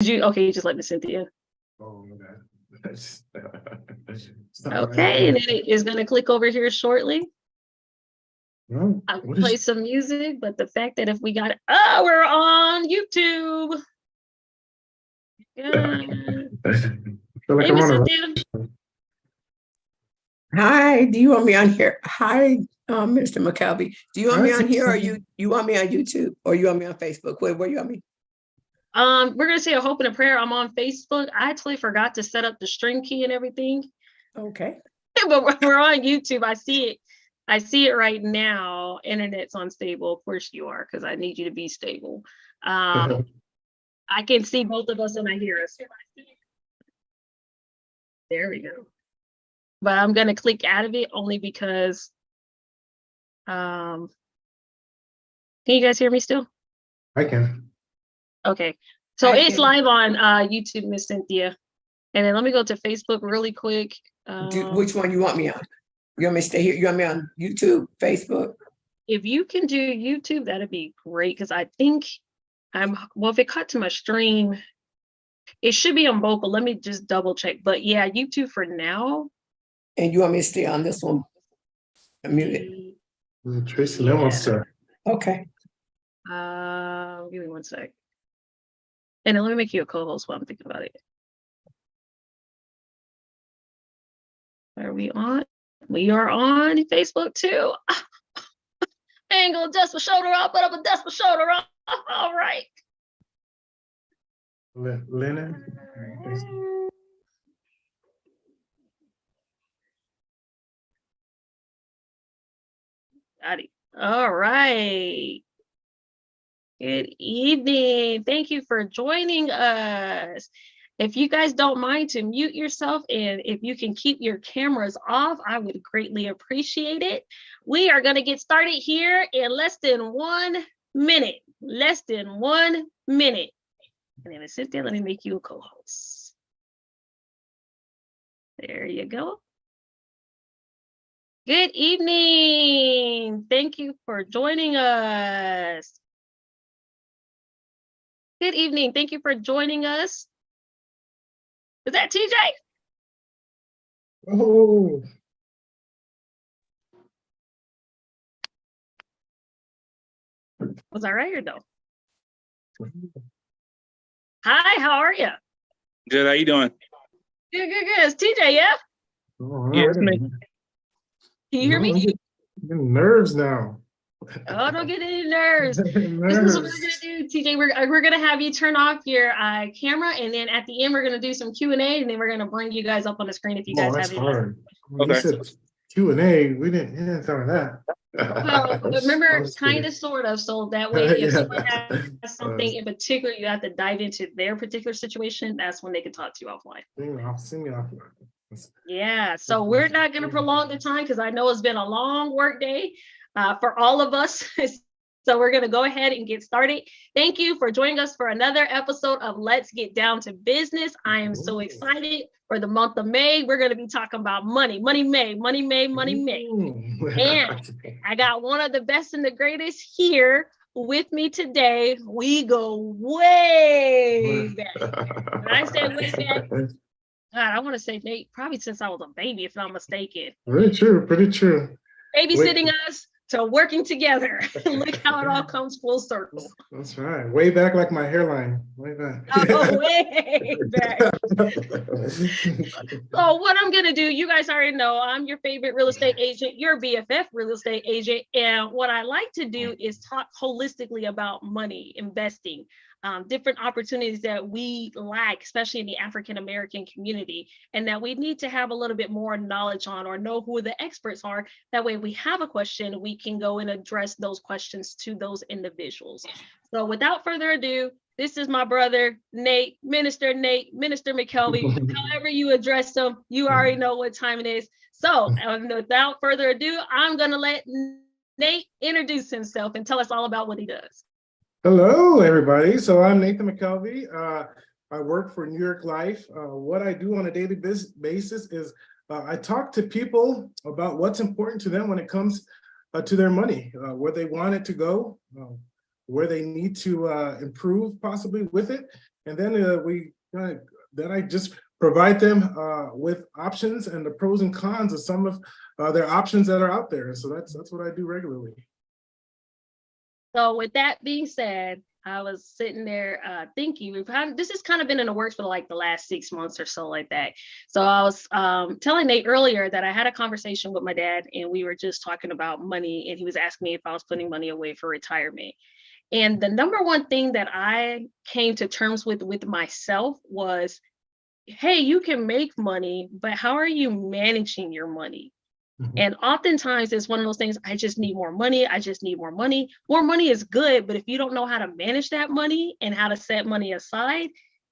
You just let me, Cynthia. Oh, okay. Okay, and it is gonna click over here shortly. No, I'll what play is some music, but the fact that if we got it, oh, we're on YouTube. Yeah. I feel like Hey, I'm Miss on a Cynthia. Hi, do you want me on here? Hi, Mr. McKelvey. Do you want me Hi, on here or Cynthia. you want me on YouTube or you want me on Facebook? Where you want me? We're gonna say a hope and a prayer. I'm on Facebook. I actually forgot to set up the stream key and everything, Okay. but we're on YouTube. I see it. I see it right now. Internet's unstable. Of course you are, because I need you to be stable. I can see both of us and I hear us. There we go. But I'm gonna click out of it only because can you guys hear me still? I can. Okay. So I it's can. live on YouTube, Miss Cynthia. And then let me go to Facebook really quick. Which one you want me on? You want me to stay here? You want me on YouTube, Facebook? If you can do YouTube, that'd be great, because I think well, if it cut to my stream, it should be on both, but let me just double check. But yeah, YouTube for now. And you want me to stay on this one? Muted. Tracy Lemons, sir. Okay. Give me one sec. And then let me make you a co-host while I'm thinking about it. Are we on? We are on Facebook too. I ain't gonna dust my shoulder off, but I'm gonna dust my shoulder off. All right. Lennon. Got it. All right. Good evening. Thank you for joining us. If you guys don't mind to mute yourself, and if you can keep your cameras off, I would greatly appreciate it. We are going to get started here in less than 1 minute. Less than 1 minute. And then Cynthia, let me make you a co-host. There you go. Good evening. Thank you for joining us. Good evening. Thank you for joining us. Is that TJ? Oh, Was I right or no? Hi, how are you? Good, how you doing? Good. It's TJ, yeah? all Yeah, right. it's me. Can you hear me? I'm getting nerves now. Oh, don't get any nerves. This is what we're gonna do, TJ. We're gonna have you turn off your camera, and then at the end we're gonna do some Q&A, and then we're gonna bring you guys up on the screen if you guys That's have any. hard. When Okay. you said Q&A, we didn't tell me that. Well, remember, I'm just kidding. kind of, sort of, so that way if Yeah. someone has something in particular, you have to dive into their particular situation, that's when they can talk to you offline. Sing me off. Yeah, so we're not going to prolong the time because I know it's been a long work day for all of us. So we're going to go ahead and get started. Thank you for joining us for another episode of Let's Get Down to Business. I am so excited for the month of May. We're going to be talking about money, May. And I got one of the best and the greatest here with me today. We go way back. When I say way back, God, I want to say Nate, probably since I was a baby, if not mistaken. Pretty true. Babysitting us to working together. Look how it all comes full circle. That's right. Way back like my hairline. Way back. Oh, way back. So what I'm going to do, you guys already know, I'm your favorite real estate agent, your BFF real estate agent. And what I like to do is talk holistically about money, investing, different opportunities that we lack, especially in the African-American community, and that we need to have a little bit more knowledge on or know who the experts are. That way, if we have a question, we can go and address those questions to those individuals. So without further ado, this is my brother, Minister McKelvey. However you address him, you already know what time it is. So without further ado, I'm going to let Nate introduce himself and tell us all about what he does. Hello, everybody. So I'm Nathan McKelvey. I work for New York Life. What I do on a daily basis is I talk to people about what's important to them when it comes to their money, where they want it to go, where they need to improve possibly with it, And then then I just provide them with options and the pros and cons of some of their options that are out there. So that's what I do regularly. So with that being said, I was sitting there thinking this has kind of been in the works for like the last 6 months or so like that. So I was telling Nate earlier that I had a conversation with my dad and we were just talking about money and he was asking me if I was putting money away for retirement. And the number one thing that I came to terms with myself was, hey, you can make money, but how are you managing your money? And oftentimes it's one of those things, I just need more money. I just need more money. More money is good, but if you don't know how to manage that money and how to set money aside,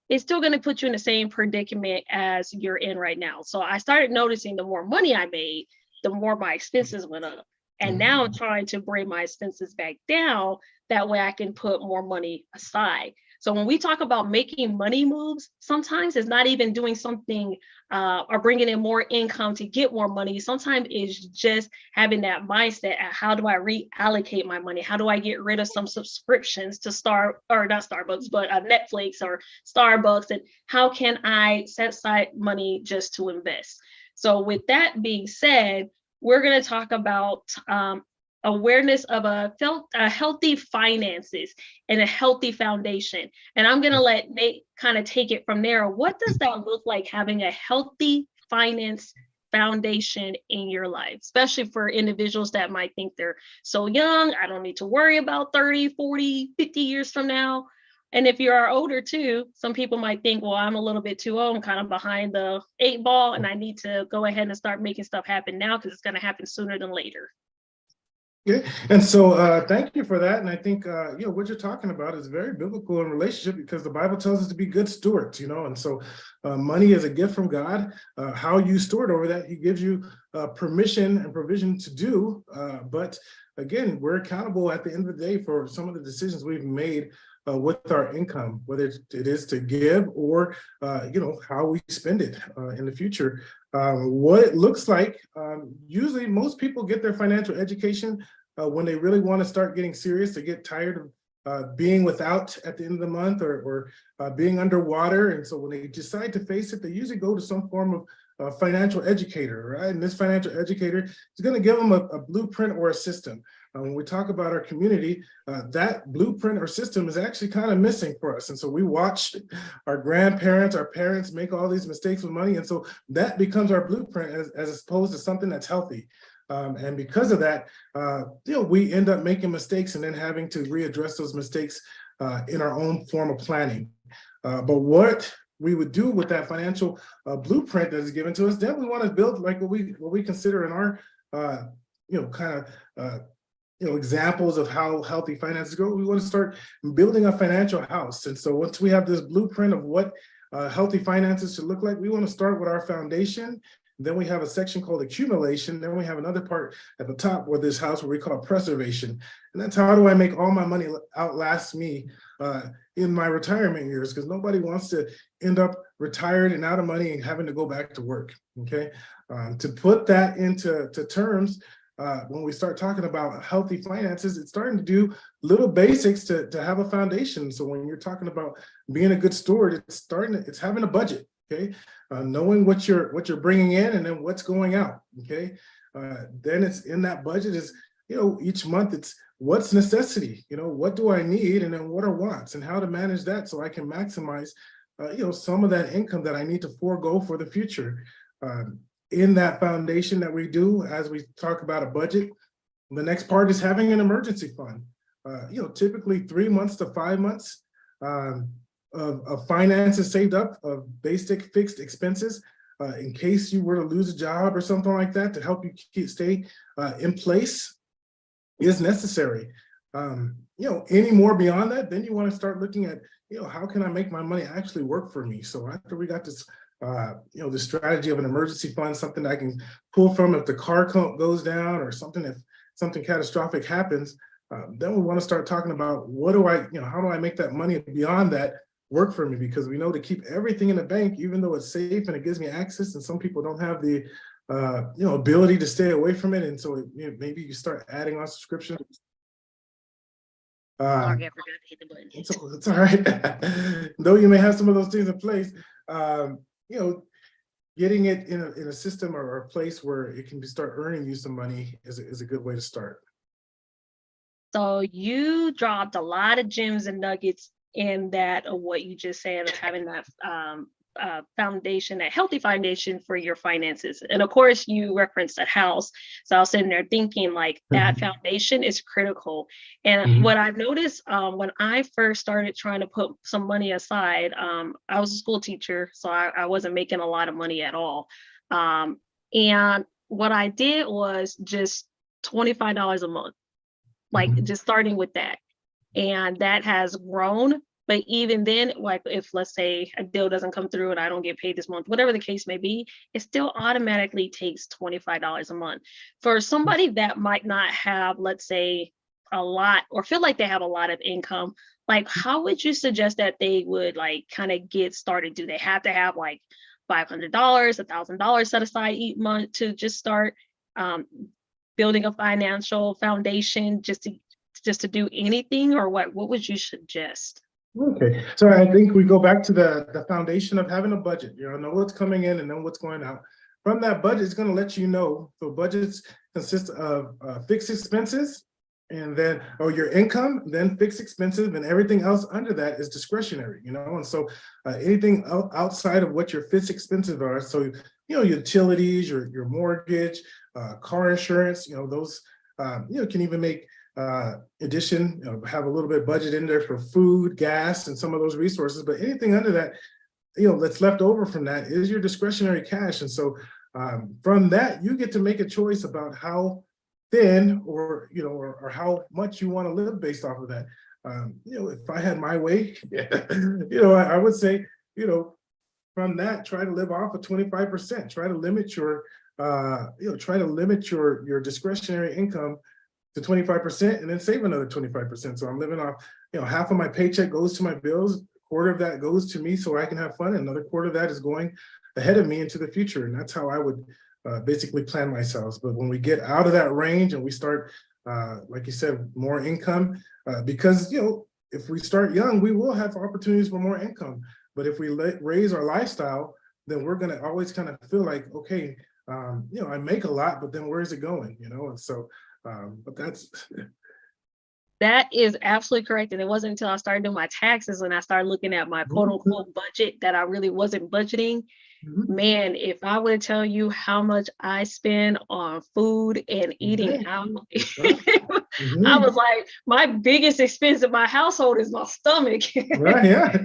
it's still going to put you in the same predicament as you're in right now. So I started noticing the more money I made, the more my expenses went up. And now I'm trying to bring my expenses back down. That way I can put more money aside. So when we talk about making money moves, sometimes it's not even doing something or bringing in more income to get more money. Sometimes it's just having that mindset at how do I reallocate my money? How do I get rid of some subscriptions to Netflix or Starbucks? And how can I set aside money just to invest? So with that being said, we're going to talk about awareness of a healthy finances and a healthy foundation. And I'm going to let Nate kind of take it from there. What does that look like, having a healthy finance foundation in your life, especially for individuals that might think they're so young, I don't need to worry about 30, 40, 50 years from now. And if you are older too, some people might think, well, I'm a little bit too old, I'm kind of behind the 8 ball, and I need to go ahead and start making stuff happen now because it's going to happen sooner than later. Yeah, and so thank you for that. And I think what you're talking about is very biblical in relationship, because the Bible tells us to be good stewards, and so money is a gift from God. How you steward over that, He gives you permission and provision to do. But again, we're accountable at the end of the day for some of the decisions we've made with our income, whether it is to give or how we spend it in the future. What it looks like, usually most people get their financial education when they really want to start getting serious. They get tired of being without at the end of the month or being underwater. And so when they decide to face it, they usually go to some form of financial educator, right? And this financial educator is going to give them a blueprint or a system. When we talk about our community, that blueprint or system is actually kind of missing for us. And so we watched our grandparents, our parents make all these mistakes with money. And so that becomes our blueprint as opposed to something that's healthy. And because of that, we end up making mistakes and then having to readdress those mistakes in our own form of planning. But what we would do with that financial blueprint that is given to us, then we want to build like what we consider in our examples of how healthy finances go. We want to start building a financial house. And so once we have this blueprint of what healthy finances should look like, we want to start with our foundation. Then we have a section called accumulation. Then we have another part at the top where this house where we call preservation. And that's how do I make all my money outlast me in my retirement years, because nobody wants to end up retired and out of money and having to go back to work. Okay, to put that into terms, when we start talking about healthy finances, it's starting to do little basics to have a foundation. So when you're talking about being a good steward, it's having a budget. Okay, knowing what you're bringing in and then what's going out. Okay, then it's in that budget is each month it's what's necessity. What do I need, and then what are wants, and how to manage that so I can maximize some of that income that I need to forego for the future. In that foundation that we do, as we talk about a budget, the next part is having an emergency fund. Typically 3 months to 5 months of finances saved up, of basic fixed expenses, in case you were to lose a job or something like that, to help you stay in place is necessary. Any more beyond that, then you want to start looking at, how can I make my money actually work for me? So after we got this the strategy of an emergency fund, something that I can pull from if the car goes down or something, if something catastrophic happens, then we want to start talking about how do I make that money beyond that work for me? Because we know to keep everything in the bank, even though it's safe and it gives me access, and some people don't have the ability to stay away from it. And so maybe you start adding on subscriptions Sorry, I forgot to hit the button. It's all right. Though you may have some of those things in place, you know, getting it in a system or a place where it can start earning you some money is a good way to start. So you dropped a lot of gems and nuggets in that of what you just said of having that foundation, that healthy foundation for your finances. And of course, you referenced a house. So I was sitting there thinking like that foundation is critical. And what I've noticed when I first started trying to put some money aside, I was a school teacher, so I wasn't making a lot of money at all. And what I did was just $25 a month, like just starting with that. And that has grown. But even then, like if let's say a deal doesn't come through and I don't get paid this month, whatever the case may be, it still automatically takes $25 a month. For somebody that might not have, let's say, a lot or feel like they have a lot of income, like how would you suggest that they would like kind of get started? Do they have to have like $500, $1,000 set aside each month to just start building a financial foundation just to do anything, or what would you suggest? Okay, so I think we go back to the foundation of having a budget. You know what's coming in and then what's going out. From that budget, it's going to let you know. So budgets consist of fixed expenses, and then your income, then fixed expenses, and everything else under that is discretionary. And so anything outside of what your fixed expenses are, so utilities, your mortgage, car insurance, those can even make addition, have a little bit of budget in there for food, gas, and some of those resources. But anything under that, that's left over from that is your discretionary cash. And so from that, you get to make a choice about how thin or how much you want to live based off of that. If I had my way, I would say, from that, try to live off of 25%. Try to limit your discretionary income to 25%, and then save another 25%. So I'm living off, half of my paycheck goes to my bills, quarter of that goes to me so I can have fun, and another quarter of that is going ahead of me into the future. And that's how I would basically plan myself. But when we get out of that range and we start, like you said, more income, because, if we start young, we will have opportunities for more income. But if we raise our lifestyle, then we're going to always kind of feel like, okay, I make a lot, but then where is it going? And so, but that is absolutely correct. And it wasn't until I started doing my taxes and I started looking at my quote unquote budget that I really wasn't budgeting. Man, if I were to tell you how much I spend on food and eating out, I was like, my biggest expense in my household is my stomach. Right, yeah.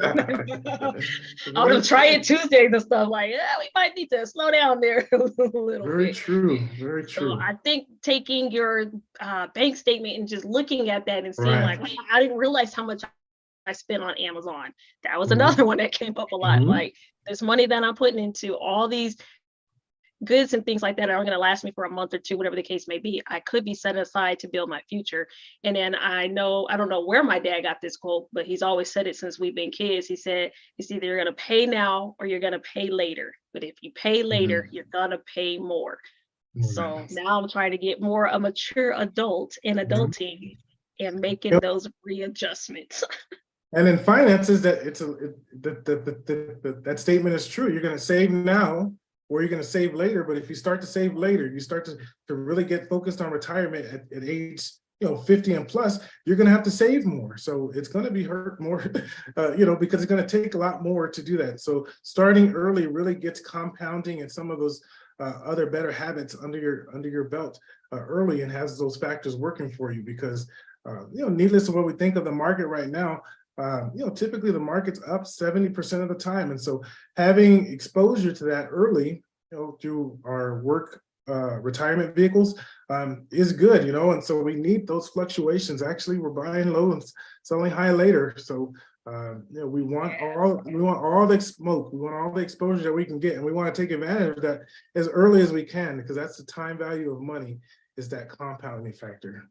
On them trying Tuesdays and stuff, like, yeah, we might need to slow down there a little Very bit. true, very true. So I think taking your bank statement and just looking at that and seeing like, wow, I didn't realize how much I spent on Amazon. That was another one that came up a lot. Like this money that I'm putting into all these goods and things like that are going to last me for a month or two, whatever the case may be. I could be set aside to build my future. And then I don't know where my dad got this quote, but he's always said it since we've been kids. He said, it's either you're going to pay now or you're going to pay later. But if you pay later, you're going to pay more. So now I'm trying to get more a mature adult in adulting and making those readjustments. And in finances, that that statement is true. You're going to save now, or you're going to save later. But if you start to save later, you start to really get focused on retirement at age 50 and plus, you're going to have to save more. So it's going to be hurt more, because it's going to take a lot more to do that. So starting early really gets compounding and some of those other better habits under your belt early, and has those factors working for you. Because needless to what we think of the market right now, typically the market's up 70% of the time. And so having exposure to that early, through our work retirement vehicles is good, and so we need those fluctuations. Actually, we're buying low and selling high later. So we want all the smoke, we want all the exposure that we can get, and we want to take advantage of that as early as we can, because that's the time value of money, is that compounding factor.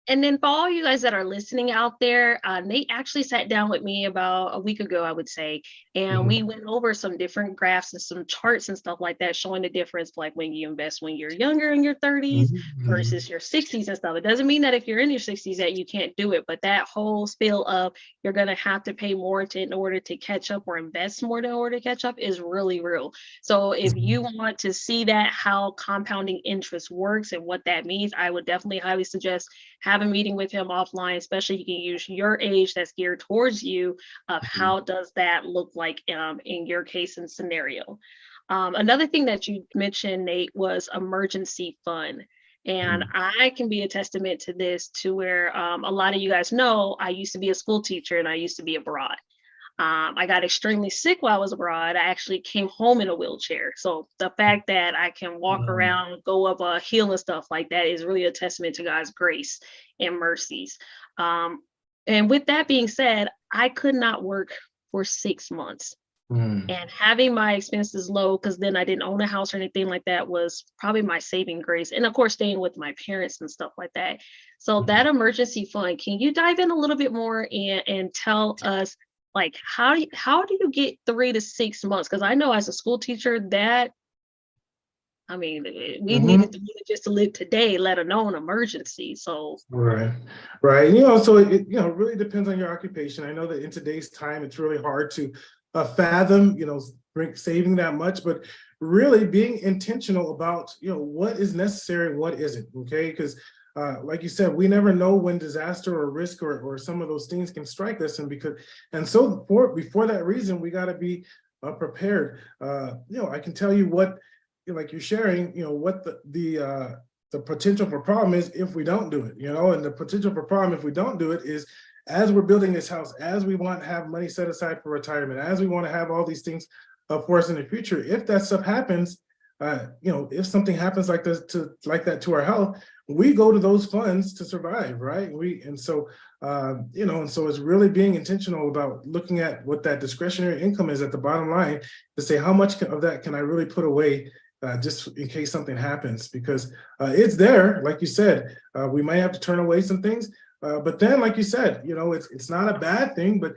And then for all you guys that are listening out there, Nate actually sat down with me about a week ago, I would say, and we went over some different graphs and some charts and stuff like that, showing the difference, like when you invest when you're younger in your 30s versus your 60s and stuff. It doesn't mean that if you're in your 60s that you can't do it, but that whole spiel of you're going to have to pay more in order to catch up or invest more in order to catch up is really real. So if you want to see that, how compounding interest works and what that means, I would definitely highly suggest have a meeting with him offline, especially you can use your age that's geared towards you of how does that look like in your case and scenario. Another thing that you mentioned, Nate, was emergency fund. And I can be a testament to this, to where a lot of you guys know I used to be a school teacher and I used to be abroad. I got extremely sick while I was abroad. I actually came home in a wheelchair. So the fact that I can walk around, go up a hill and stuff like that is really a testament to God's grace and mercies. And with that being said, I could not work for 6 months. And having my expenses low, because then I didn't own a house or anything like that, was probably my saving grace. And of course, staying with my parents and stuff like that. So that emergency fund, can you dive in a little bit more and tell us, like, how do you get 3 to 6 months? Because I know as a school teacher that, I mean, we needed to just to live today, let alone emergency. So Right. So it really depends on your occupation. I know that in today's time, it's really hard to fathom, saving that much, but really being intentional about, what is necessary and what isn't. Okay, because like you said, we never know when disaster or risk or some of those things can strike us, and so before that reason, we got to be prepared. I can tell you what, like you're sharing, what the potential for problem is if we don't do it, and the potential for problem if we don't do it is, as we're building this house, as we want to have money set aside for retirement, as we want to have all these things for us in the future, if that stuff happens, if something happens like this to our health, we go to those funds to survive, right? So it's really being intentional about looking at what that discretionary income is at the bottom line to say how much of that can I really put away just in case something happens, because it's there, like you said, we might have to turn away some things, but then, like you said, it's not a bad thing, but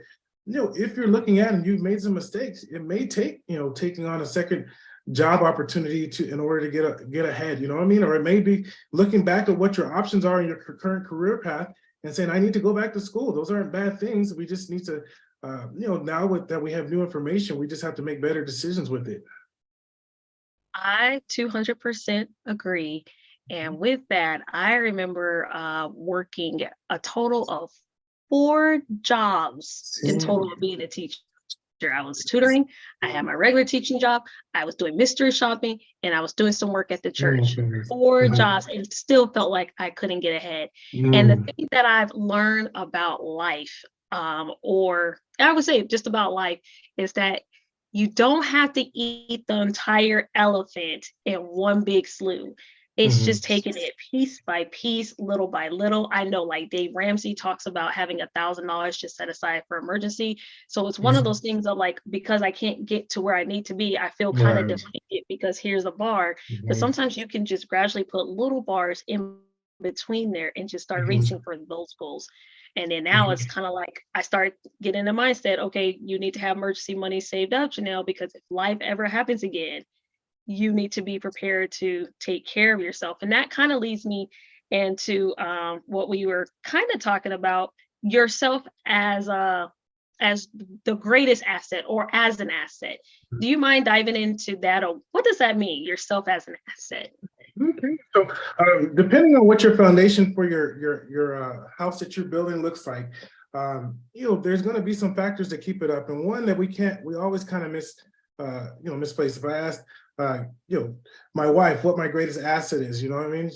if you're looking at and you've made some mistakes, it may take taking on a second job opportunity in order to get ahead, you know what I mean? Or it may be looking back at what your options are in your current career path and saying, I need to go back to school. Those aren't bad things. We just need to, now that we have new information, we just have to make better decisions with it. I 200% agree. And with that, I remember working a total of 4 jobs in total of being a teacher. I was tutoring, I had my regular teaching job, I was doing mystery shopping, and I was doing some work at the church. 4 jobs, and still felt like I couldn't get ahead. And the thing that I've learned about life, or I would say just about life, is that you don't have to eat the entire elephant in one big slew. It's just taking it piece by piece, little by little. I know, like Dave Ramsey talks about having $1,000 just set aside for emergency. So it's one of those things of like, because I can't get to where I need to be, I feel kind of defeated because here's a bar. But sometimes you can just gradually put little bars in between there and just start reaching for those goals. And then now it's kind of like I start getting the mindset, okay, you need to have emergency money saved up, Janelle, because if life ever happens again, you need to be prepared to take care of yourself. And that kind of leads me into what we were kind of talking about, yourself as the greatest asset or as an asset. Do you mind diving into that? Or what does that mean, yourself as an asset? Okay, so depending on what your foundation for your house that you're building looks like, there's going to be some factors that keep it up, and one that we always kind of misplace. If I asked my wife what my greatest asset is, you know what I mean?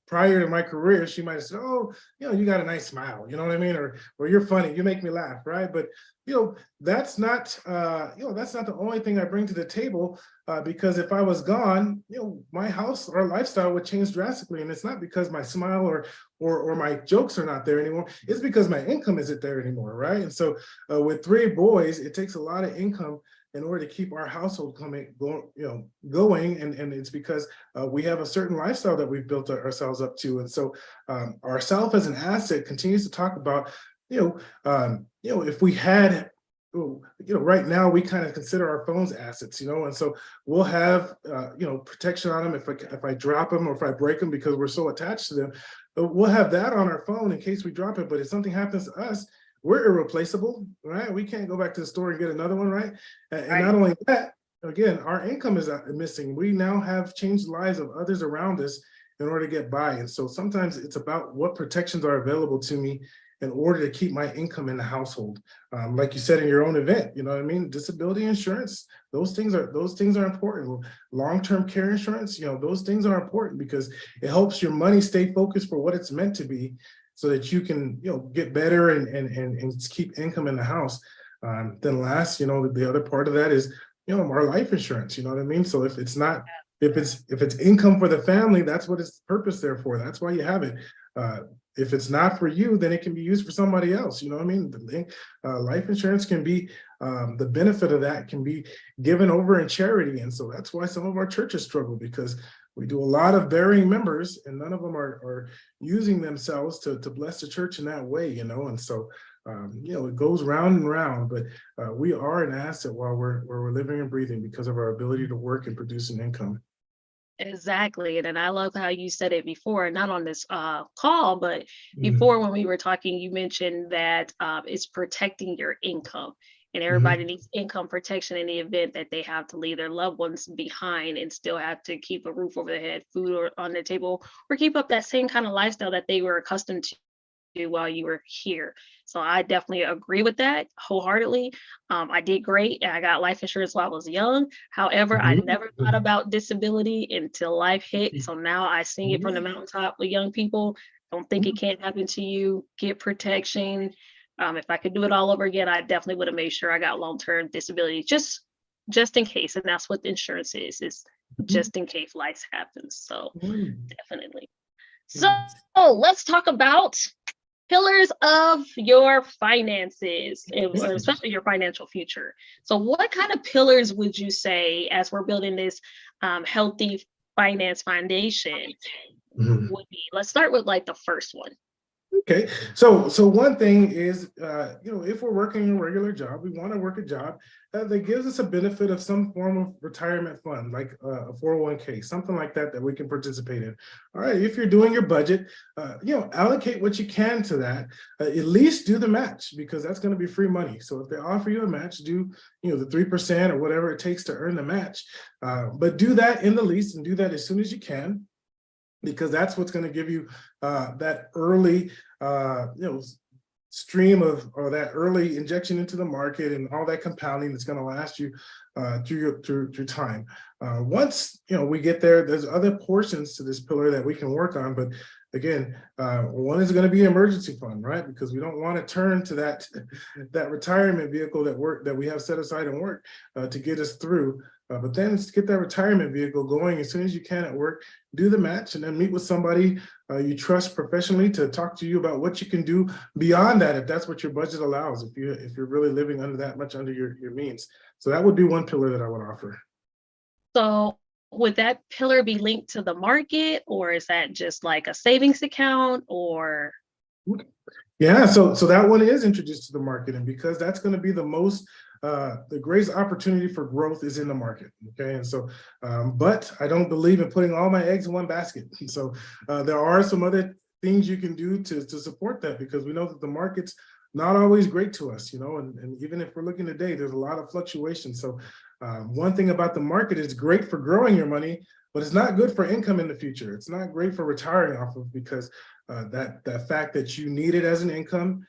Prior to my career, she might have said, oh, you got a nice smile, you know what I mean? Or you're funny, you make me laugh, right? But that's not, that's not the only thing I bring to the table, because if I was gone, my house or lifestyle would change drastically. And it's not because my smile or my jokes are not there anymore. It's because my income isn't there anymore, right? And so with 3 boys, it takes a lot of income in order to keep our household going. And it's because we have a certain lifestyle that we've built ourselves up to. And so ourself as an asset continues to talk about, if we had, right now we kind of consider our phones assets, and so we'll have, protection on them if I drop them or if I break them because we're so attached to them. But we'll have that on our phone in case we drop it. But if something happens to us, we're irreplaceable, right? We can't go back to the store and get another one, right? And not only that, again, our income is missing. We now have changed the lives of others around us in order to get by. And so sometimes it's about what protections are available to me in order to keep my income in the household. Like you said in your own event, you know what I mean? Disability insurance, those things are important. Long-term care insurance, those things are important because it helps your money stay focused for what it's meant to be, so that you can, get better and keep income in the house. Then last, the other part of that is, our life insurance, you know what I mean? So if it's income for the family, that's what its purpose there for. That's why you have it. If it's not for you, then it can be used for somebody else. You know what I mean? Life insurance can be, the benefit of that can be given over in charity. And so that's why some of our churches struggle, because we do a lot of burying members and none of them are using themselves to bless the church in that way, And so, it goes round and round, but we are an asset while we're living and breathing because of our ability to work and produce an income. Exactly. And I love how you said it before, not on this call, but before when we were talking, you mentioned that it's protecting your income. And everybody needs income protection in the event that they have to leave their loved ones behind and still have to keep a roof over their head, food on their table, or keep up that same kind of lifestyle that they were accustomed to while you were here. So I definitely agree with that wholeheartedly. I did great and I got life insurance while I was young. However, I never thought about disability until life hit. So now I sing it from the mountaintop with young people. Don't think it can't happen to you. Get protection. If I could do it all over again, I definitely would have made sure I got long-term disability just in case. And that's what the insurance is just in case life happens. So definitely. So let's talk about pillars of your finances, or especially your financial future. So what kind of pillars would you say, as we're building this healthy finance foundation, would be? Let's start with like the first one. Okay, so one thing is, if we're working a regular job, we want to work a job that gives us a benefit of some form of retirement fund, like a 401k, something like that we can participate in. All right, if you're doing your budget, allocate what you can to that. At least do the match, because that's going to be free money. So if they offer you a match, do the 3% or whatever it takes to earn the match. But do that in the least, and do that as soon as you can, because that's what's going to give you that early, stream of, or that early injection into the market and all that compounding that's going to last you through time. Once we get there, there's other portions to this pillar that we can work on, but again, one is going to be emergency fund, right? Because we don't want to turn to that retirement vehicle that we have set aside and work to get us through. But then get that retirement vehicle going as soon as you can at work, do the match, and then meet with somebody you trust professionally to talk to you about what you can do beyond that, if that's what your budget allows, if you're really living under that much under your means. So that would be one pillar that I would offer. So would that pillar be linked to the market, or is that just like a savings account, or? Yeah, so that one is introduced to the market, and because that's going to be the greatest opportunity for growth is in the market. Okay, and so, but I don't believe in putting all my eggs in one basket. So there are some other things you can do to support that, because we know that the market's not always great to us, and even if we're looking today, there's a lot of fluctuation. So one thing about the market is great for growing your money, but it's not good for income in the future. It's not great for retiring off of, because that fact that you need it as an income,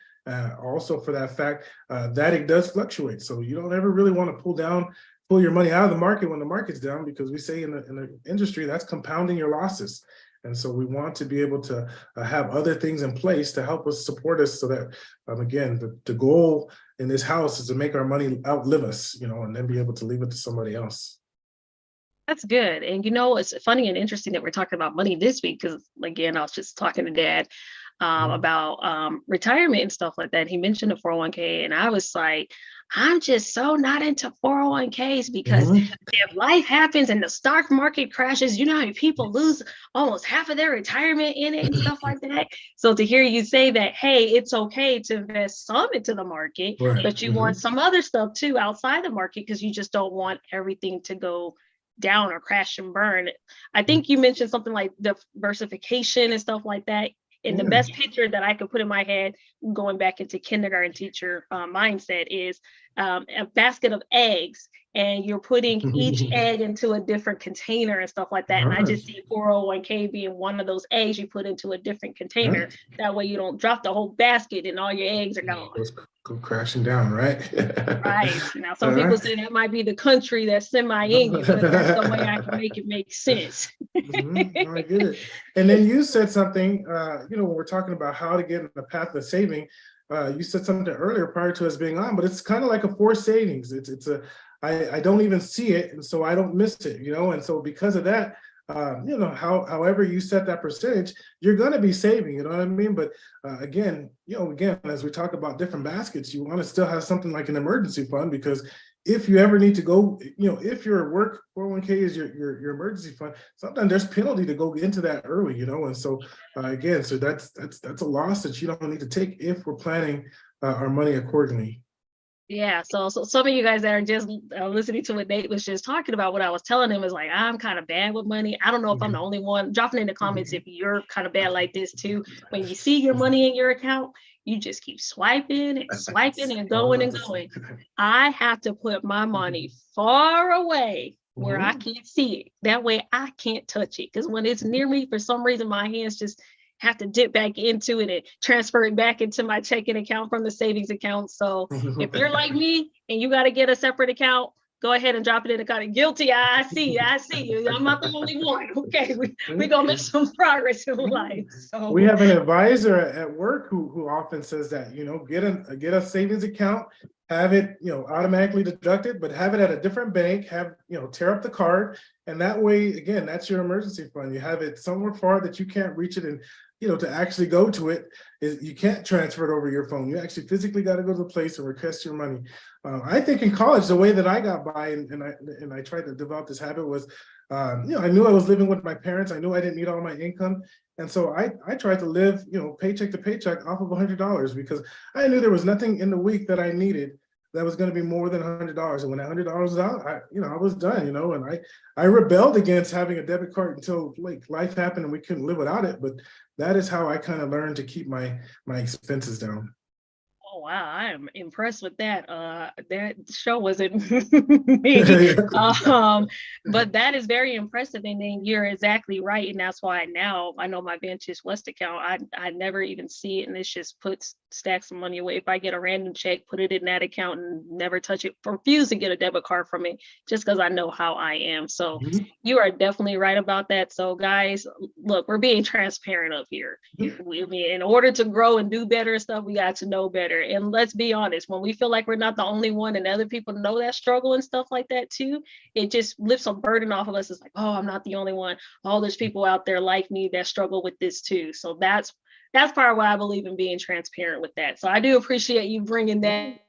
also for that fact that it does fluctuate. So you don't ever really want to pull your money out of the market when the market's down, because we say in the industry that's compounding your losses. And so we want to be able to have other things in place to help us support us, so that again, the goal in this house is to make our money outlive us, and then be able to leave it to somebody else. That's good. And it's funny and interesting that we're talking about money this week because, again, I was just talking to Dad about retirement and stuff like that. He mentioned the 401k, and I was like, I'm just so not into 401ks because if life happens and the stock market crashes, you know how many people lose almost half of their retirement in it and stuff like that. So to hear you say that, hey, it's okay to invest some into the market, Right. but you want some other stuff too outside the market because you just don't want everything to go down or crash and burn. I think you mentioned something like diversification and stuff like that. And the best picture that I could put in my head, going back into kindergarten teacher mindset, is a basket of eggs, and you're putting each egg into a different container and stuff like that. And I just see 401k being one of those eggs you put into a different container. That way you don't drop the whole basket and all your eggs are gone. Go crashing down, right? Right. Now, some people say that might be the country that's semi-in you, but that's the way I can make it make sense. I get it. And then you said something, when we're talking about how to get in the path of saving, you said something earlier prior to us being on, but it's kind of like a forced savings. I don't even see it, and so I don't miss it, and so because of that, however you set that percentage, you're going to be saving, you know what I mean? But again, as we talk about different baskets, you want to still have something like an emergency fund, because if you ever need to go, if your work 401k is your emergency fund, sometimes there's penalty to go into that early, and so again, so that's a loss that you don't need to take if we're planning our money accordingly. Yeah, so some of you guys that are just listening to what Nate was just talking about, what I was telling him is like, I'm kind of bad with money. I don't know if I'm the only one. Dropping in the comments if you're kind of bad like this too. When you see your money in your account, you just keep swiping and swiping and going and going. I have to put my money far away where I can't see it. That way I can't touch it. Because when it's near me, for some reason, my hands just have to dip back into it and transfer it back into my checking account from the savings account. So if you're like me and you got to get a separate account, go ahead and drop it in the account. Guilty, I see you. I'm not the only one. Okay, we're gonna make some progress in life. So we have an advisor at work who often says that, get a savings account, have it, automatically deducted, but have it at a different bank, tear up the card. And that way, again, that's your emergency fund. You have it somewhere far that you can't reach it. And, to actually go to it, you can't transfer it over your phone. You actually physically got to go to the place and request your money. I think in college, the way that I got by and I tried to develop this habit was, I knew I was living with my parents. I knew I didn't need all my income. And so I tried to live, paycheck to paycheck off of $100, because I knew there was nothing in the week that I needed that was going to be more than $100. And when that $100 was out, I was done, and I rebelled against having a debit card until like life happened and we couldn't live without it. But that is how I kind of learned to keep my expenses down. Oh wow, I am impressed with that. That show wasn't me. But that is very impressive. And then you're exactly right. And that's why now I know my Vantage West account, I never even see it, and it's just puts stacks of money away. If I get a random check, put it in that account and never touch it. Refuse to get a debit card from it just because I know how I am. So you are definitely right about that. So guys, look, we're being transparent up here. In order to grow and do better stuff, we got to know better. And let's be honest, when we feel like we're not the only one and other people know that struggle and stuff like that too, it just lifts a burden off of us. It's like, oh, I'm not the only one. Oh, there's people out there like me that struggle with this too. So that's part of why I believe in being transparent with that. So I do appreciate you bringing that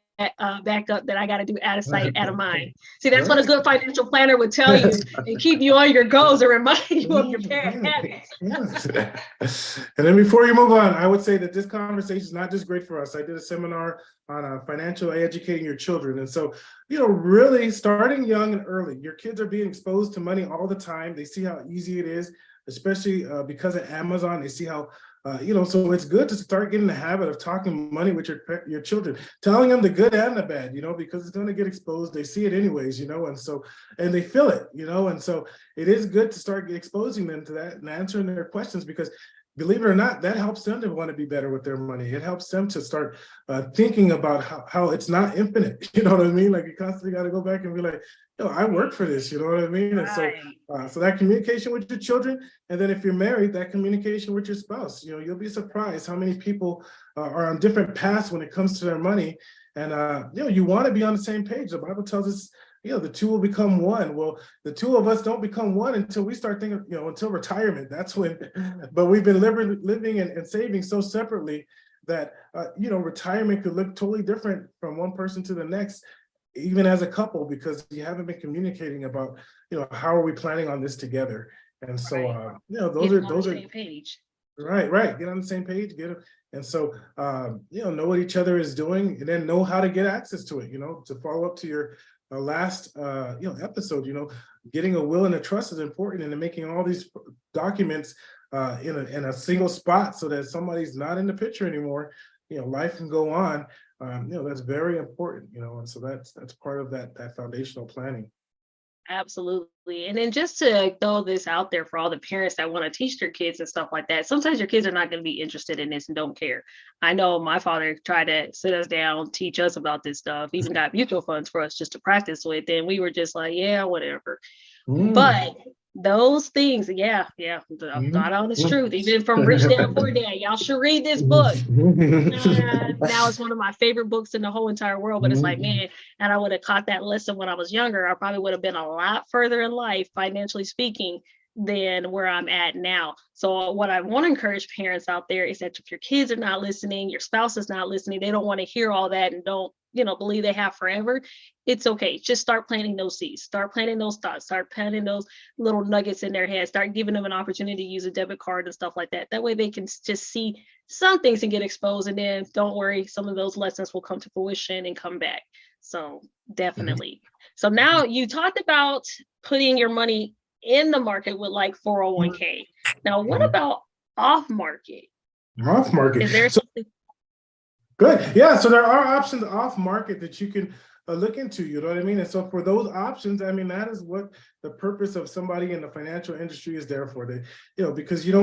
back up, that I got to do out of sight, out of mind. See, that's what a good financial planner would tell you and keep you on your goals and remind you of your bad habits. And then before you move on, I would say that this conversation is not just great for us. I did a seminar on financial educating your children. And so, really starting young and early, your kids are being exposed to money all the time. They see how easy it is, especially because of Amazon. They see how so it's good to start getting the habit of talking money with your children, telling them the good and the bad, because it's going to get exposed. They see it anyways, and they feel it, and so it is good to start exposing them to that and answering their questions, because believe it or not, that helps them to want to be better with their money. It helps them to start thinking about how it's not infinite. You know what I mean? Like, you constantly got to go back and be like, I work for this. You know what I mean? And so that communication with your children, and then if you're married, that communication with your spouse. You'll be surprised how many people are on different paths when it comes to their money. And, you want to be on the same page. The Bible tells us, the two will become one. Well, the two of us don't become one until we start thinking, until retirement. That's when, but we've been living and saving so separately that, retirement could look totally different from one person to the next, even as a couple, because you haven't been communicating about, how are we planning on this together? And so, Right. those Getting are, on the same page. right. Get on the same page, get it. And so, know what each other is doing and then know how to get access to it, to follow up to your last, episode, getting a will and a trust is important, and making all these documents in a single spot so that somebody's not in the picture anymore, life can go on. That's very important, and so that's part of that foundational planning. Absolutely. And then just to throw this out there for all the parents that want to teach their kids and stuff like that, sometimes your kids are not going to be interested in this and don't care. I know my father tried to sit us down, teach us about this stuff, even got mutual funds for us just to practice with. And we were just like, yeah, whatever. But those things, yeah, God honest truth, even from Rich Dad Poor Dad, y'all should read this book. Now it's one of my favorite books in the whole entire world, but it's like, man, and I would have caught that lesson when I was younger, I probably would have been a lot further in life, financially speaking, than where I'm at now. So what I want to encourage parents out there is that if your kids are not listening, your spouse is not listening, they don't want to hear all that and don't, believe they have forever, it's okay. Just start planting those seeds, start planting those thoughts, start planting those little nuggets in their head, start giving them an opportunity to use a debit card and stuff like that. That way they can just see some things and get exposed. And then don't worry, some of those lessons will come to fruition and come back. So definitely. So now you talked about putting your money in the market with like 401k. Now, what about off market? Off market. Is there something? Good. Yeah. So there are options off market that you can look into, you know what I mean? And so for those options, I mean, that is what the purpose of somebody in the financial industry is there for. Because you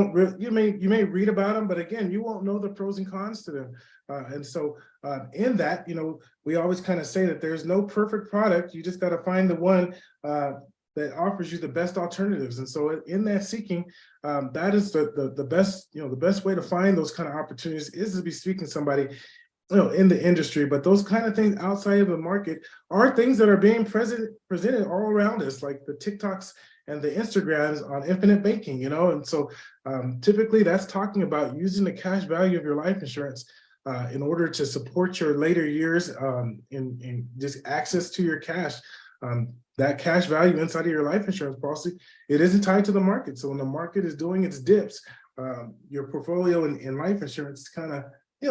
may read about them, but again, you won't know the pros and cons to them. And so in that, we always kind of say that there's no perfect product. You just got to find the one that offers you the best alternatives. And so in that seeking, that is the best, the best way to find those kind of opportunities is to be speaking to somebody in the industry. But those kind of things outside of the market are things that are being presented all around us, like the TikToks and the Instagrams on infinite banking, and so typically that's talking about using the cash value of your life insurance in order to support your later years in just access to your cash. That cash value inside of your life insurance policy, it isn't tied to the market. So when the market is doing its dips, your portfolio in life insurance is kind of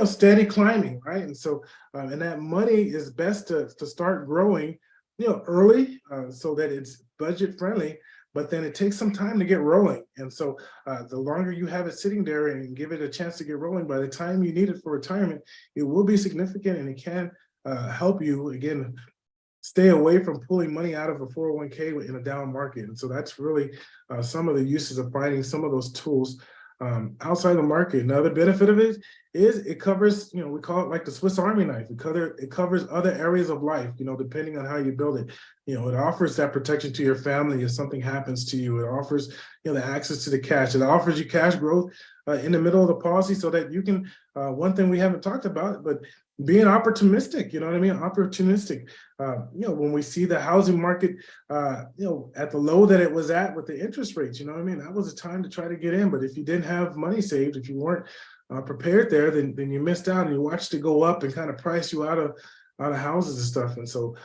steady climbing, right? And so, and that money is best to start growing, early, so that it's budget friendly, but then it takes some time to get rolling. And so the longer you have it sitting there and give it a chance to get rolling, by the time you need it for retirement, it will be significant, and it can help you, again, stay away from pulling money out of a 401k in a down market. And so that's really some of the uses of finding some of those tools outside the market. Another benefit of it is it covers, we call it like the Swiss Army knife. It covers other areas of life, depending on how you build it. It offers that protection to your family if something happens to you. It offers, the access to the cash. It offers you cash growth in the middle of the policy so that you can, one thing we haven't talked about, but being opportunistic, opportunistic. When we see the housing market, at the low that it was at with the interest rates, that was a time to try to get in. But if you didn't have money saved, if you weren't prepared there, then you missed out, and you watched it go up and kind of price you out of houses and stuff. And so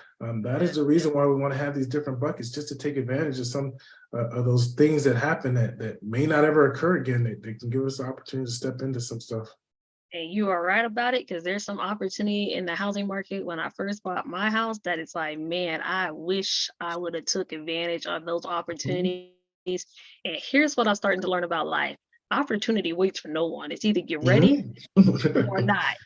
that is the reason why we want to have these different buckets, just to take advantage of some of those things that happen that may not ever occur again. They can give us the opportunity to step into some stuff. And you are right about it, because there's some opportunity in the housing market when I first bought my house that it's like, man, I wish I would have took advantage of those opportunities. And here's what I'm starting to learn about life. Opportunity waits for no one. It's either get ready or not.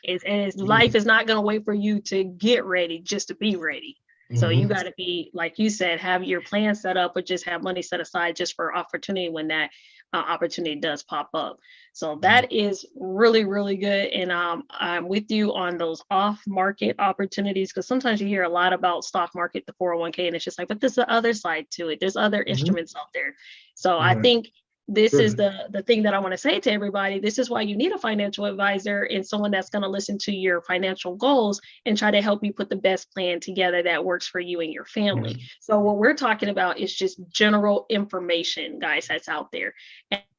Life is not going to wait for you to get ready just to be ready. So you got to be, like you said, have your plan set up, or just have money set aside just for opportunity when that opportunity does pop up. So that is really, really good. And I'm with you on those off-market opportunities, because sometimes you hear a lot about stock market, the 401k, and it's just like, but there's the other side to it. There's other instruments out there. So I think this is Sure. the thing that I want to say to everybody. This is why you need a financial advisor and someone that's going to listen to your financial goals and try to help you put the best plan together that works for you and your family. So what we're talking about is just general information, guys, that's out there,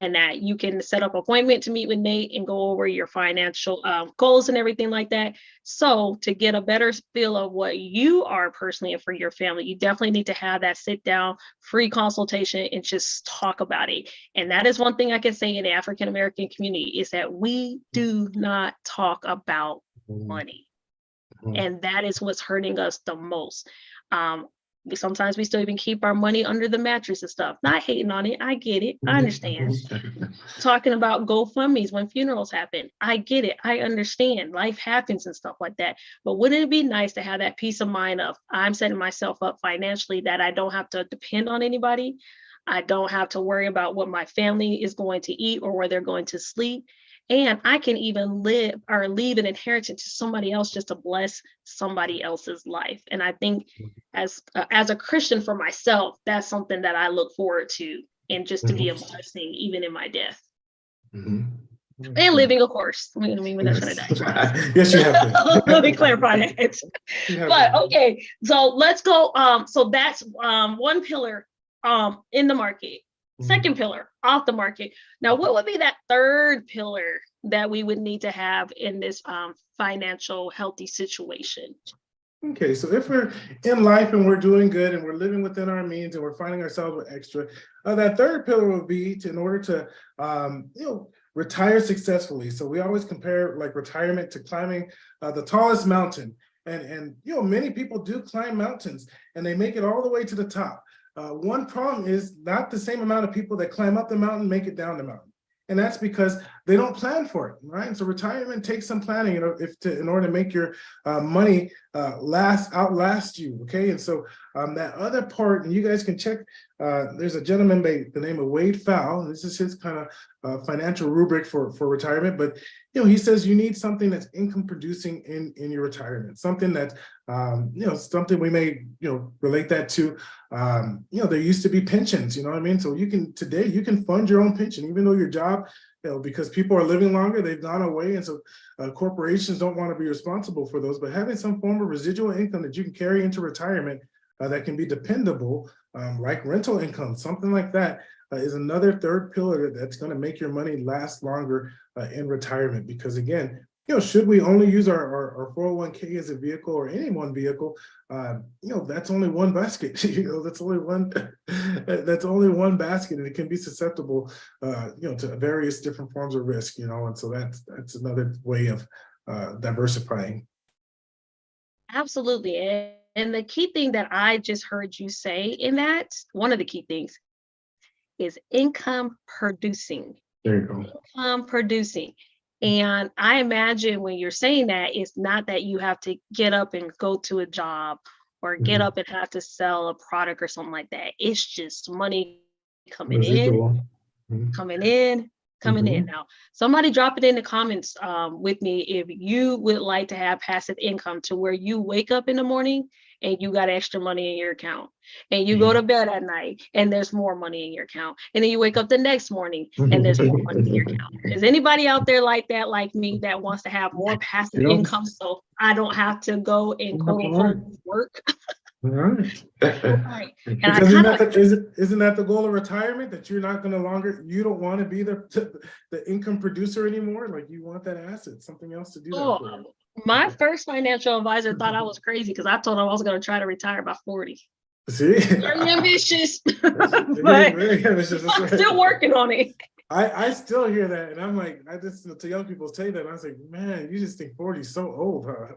and that you can set up an appointment to meet with Nate and go over your financial goals and everything like that. So to get a better feel of what you are personally and for your family, you definitely need to have that sit down free consultation and just talk about it. And that is one thing I can say in the African American community is that we do not talk about money. And that is what's hurting us the most. Sometimes we still even keep our money under the mattress and stuff. Not hating on it. I get it. I understand. Talking about GoFundMe's when funerals happen. I get it. I understand. Life happens and stuff like that. But wouldn't it be nice to have that peace of mind of I'm setting myself up financially that I don't have to depend on anybody. I don't have to worry about what my family is going to eat or where they're going to sleep. And I can even live or leave an inheritance to somebody else just to bless somebody else's life. And I think as a Christian for myself, that's something that I look forward to, and just to be a blessing even in my death. And living, of course. I mean, we're not trying to die. Yes, you have. Let me clarify that. But okay, so let's go. So that's one pillar in the market. Second pillar, off the market. Now, what would be that third pillar that we would need to have in this financial healthy situation? Okay, so if we're in life and we're doing good and we're living within our means and we're finding ourselves with extra, that third pillar would be in order to retire successfully. So we always compare like retirement to climbing the tallest mountain, and many people do climb mountains and they make it all the way to the top. One problem is not the same amount of people that climb up the mountain make it down the mountain. And that's because they don't plan for it, right? So retirement takes some planning, in order to make your money outlast you, okay? And so that other part, and you guys can check, there's a gentleman by the name of Wade Pfau. This is his kind of financial rubric for retirement, but he says you need something that's income producing in your retirement, something that something we may relate that to. There used to be pensions, you know what I mean? So today you can fund your own pension, even though your job, because people are living longer, they've gone away, and so corporations don't want to be responsible for those. But having some form of residual income that you can carry into retirement that can be dependable, like rental income, something like that, is another third pillar that's going to make your money last longer in retirement. Because again, should we only use our 401k as a vehicle, or any one vehicle, that's only one basket. That's only one basket, and it can be susceptible, to various different forms of risk. And so that's another way of diversifying. Absolutely. And the key thing that I just heard you say in that, one of the key things is income producing. There you go. Income producing. And I imagine when you're saying that, it's not that you have to get up and go to a job or get up and have to sell a product or something like that. It's just money coming Residual. coming in. Now, somebody drop it in the comments with me if you would like to have passive income to where you wake up in the morning and you got extra money in your account, and you go to bed at night and there's more money in your account, and then you wake up the next morning and there's more money in your account. Is anybody out there like that, like me, that wants to have more passive income so I don't have to go and quote unquote work? All right. Right. Because isn't that the goal of retirement, that you're not going to you don't want to be the income producer anymore? Like, you want that asset, something else to do that for. My first financial advisor thought I was crazy because I told him I was going to try to retire by 40. See? Very ambitious. But very ambitious. I'm still working on it. I still hear that, and I'm like, I just to young people say that, and I was like, man, you just think 40 is so old, huh?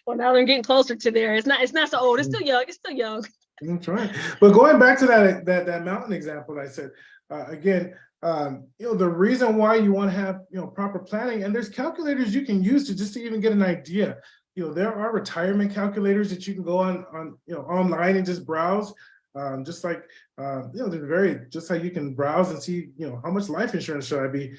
Well, now they're getting closer to there. It's not so old. It's still young. It's still young. That's right. But going back to that mountain example, I said again, the reason why you want to have proper planning, and there's calculators you can use to even get an idea. There are retirement calculators that you can go on online and just browse. Just like just like you can browse and see how much life insurance should I be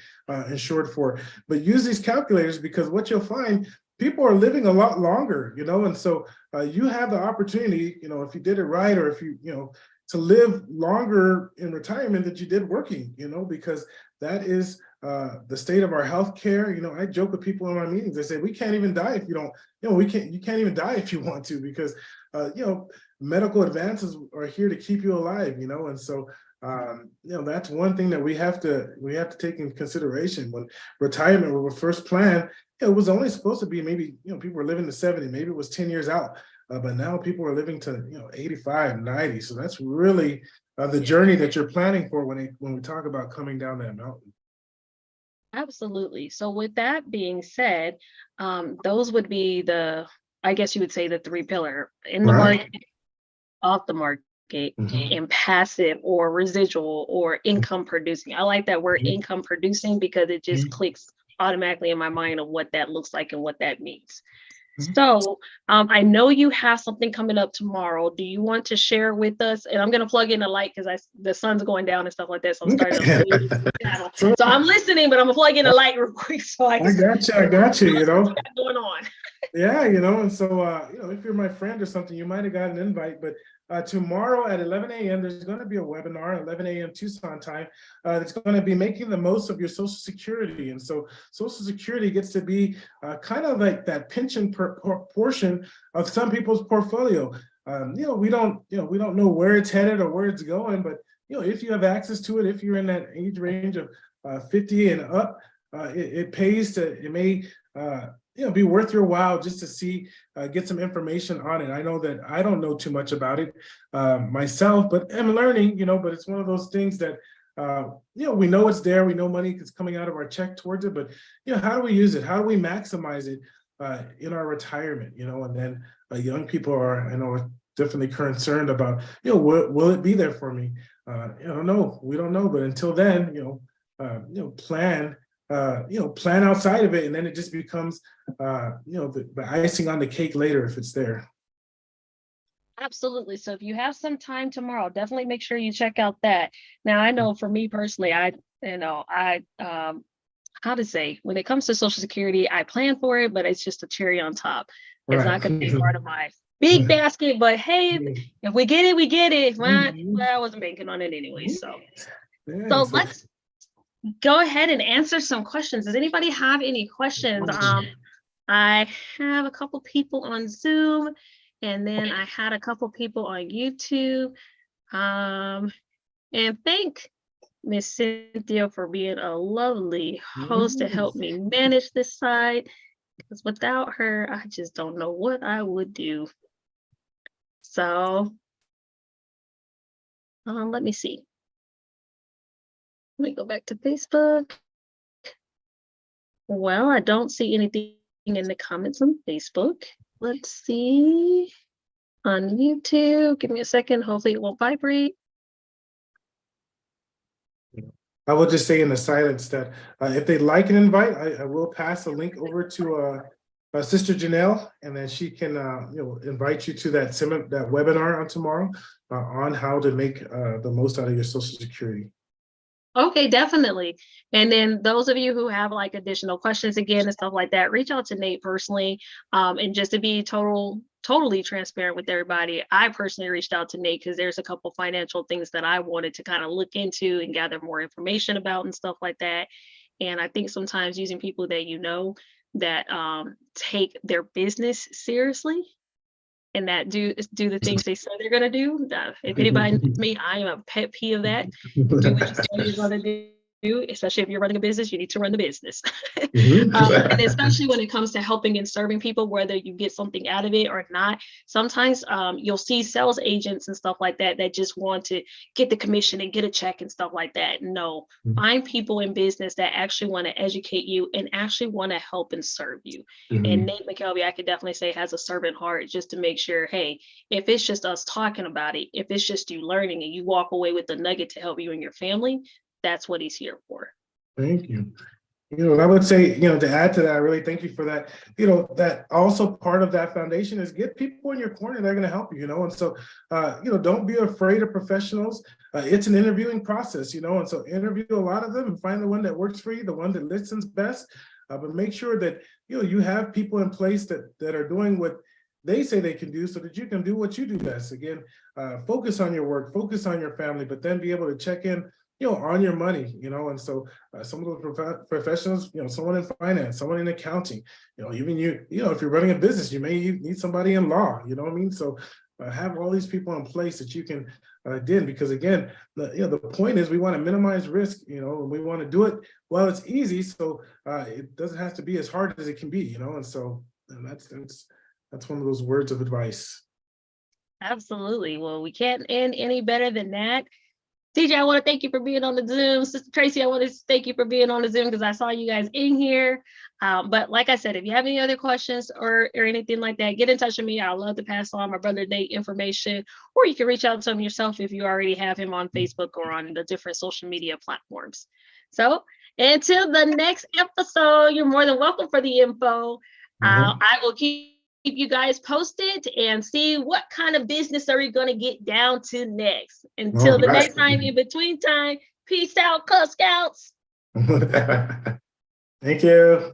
insured for. But use these calculators, because what you'll find, people are living a lot longer, and so you have the opportunity, if you did it right, or if you to live longer in retirement than you did working, because that is the state of our healthcare. I joke with people in my meetings. I say, we can't even die if you don't, you can't even die if you want to, because, medical advances are here to keep you alive, and so, that's one thing that we have to take into consideration when retirement was first planned. It was only supposed to be maybe, people were living to 70, maybe it was 10 years out, but now people are living to, 85, 90. So that's really the journey that you're planning for when we talk about coming down that mountain. Absolutely. So with that being said, those would be I guess you would say the three pillar: in the Right. market, off the market, Mhm. and passive or residual or income producing. I like that word Mhm. income producing because it just Mhm. clicks automatically in my mind of what that looks like and what that means. Mhm. So I know you have something coming up tomorrow. Do you want to share with us? And I'm going to plug in the light because the sun's going down and stuff like that. So I'm starting to illuminate the channel. So So I'm listening, but I'm going to plug in the light real quick so I I can got you, what you got going on. Yeah, and so, if you're my friend or something, you might have got an invite, but tomorrow at 11 a.m., there's going to be a webinar, 11 a.m. Tucson time, that's going to be making the most of your Social Security. And so Social Security gets to be kind of like that pension portion of some people's portfolio. We don't know where it's headed or where it's going, but, if you have access to it, if you're in that age range of 50 and up, it pays it may, be worth your while just to see, get some information on it. I know that I don't know too much about it myself, but I'm learning, but it's one of those things that, we know it's there. We know money is coming out of our check towards it, but, how do we use it? How do we maximize it in our retirement, and then young people are, I know, definitely concerned about, will it be there for me? I don't know. We don't know, but until then, plan outside of it, and then it just becomes, the icing on the cake later if it's there. Absolutely. So if you have some time tomorrow, definitely make sure you check out that. Now, I know for me personally, how to say, when it comes to Social Security, I plan for it, but it's just a cherry on top. It's not going to be part of my big basket, but hey, if we get it, we get it. Well, I wasn't banking on it anyway. So Yeah, so let's go ahead and answer some questions. Does anybody have any questions? I have a couple people on Zoom, and then I had a couple people on YouTube. And thank Miss Cynthia for being a lovely host to help me manage this site, because without her, I just don't know what I would do. So let me see. Let me go back to Facebook. Well, I don't see anything in the comments on Facebook. Let's see on YouTube. Give me a second. Hopefully it won't vibrate. I will just say in the silence that if they'd like an invite, I will pass a link over to Sister Janelle, and then she can invite you to that webinar on tomorrow on how to make the most out of your Social Security. Okay, definitely. And then those of you who have like additional questions again and stuff like that, reach out to Nate personally. And just to be totally transparent with everybody, I personally reached out to Nate because there's a couple financial things that I wanted to kind of look into and gather more information about and stuff like that. And I think sometimes using people that that take their business seriously and that do the things they say they're going to do. If anybody knows me, I am a pet peeve of that. Do what you say you're going to do, especially if you're running a business. You need to run the business. And especially when it comes to helping and serving people, whether you get something out of it or not. Sometimes you'll see sales agents and stuff like that that just want to get the commission and get a check and stuff like that. No, find people in business that actually want to educate you and actually want to help and serve you. And Nate McKelvey, I could definitely say, has a servant heart just to make sure, hey, if it's just us talking about it, if it's just you learning and you walk away with the nugget to help you and your family, that's what he's here for. Thank you. I would say, to add to that, I really thank you for that. That also part of that foundation is get people in your corner that are going to help you, and so, don't be afraid of professionals. It's an interviewing process, and so interview a lot of them and find the one that works for you, the one that listens best, but make sure that, you have people in place that are doing what they say they can do so that you can do what you do best. Again, focus on your work, focus on your family, but then be able to check in, on your money, and so some of those professionals, someone in finance, someone in accounting, even if you're running a business, you may need somebody in law, you know what I mean? So have all these people in place that you can because again, the point is we want to minimize risk, and we want to do it while it's easy. So it doesn't have to be as hard as it can be, and so that's one of those words of advice. Absolutely. Well, we can't end any better than that. TJ, I want to thank you for being on the Zoom. Sister Tracy, I want to thank you for being on the Zoom because I saw you guys in here. But like I said, if you have any other questions or anything like that, get in touch with me. I'd love to pass on my brother Nate information, or you can reach out to him yourself if you already have him on Facebook or on the different social media platforms. So until the next episode, you're more than welcome for the info. I will keep you guys posted and see what kind of business are we going to get down to next. Until the next time, in between time, peace out, Cub Scouts. Thank you.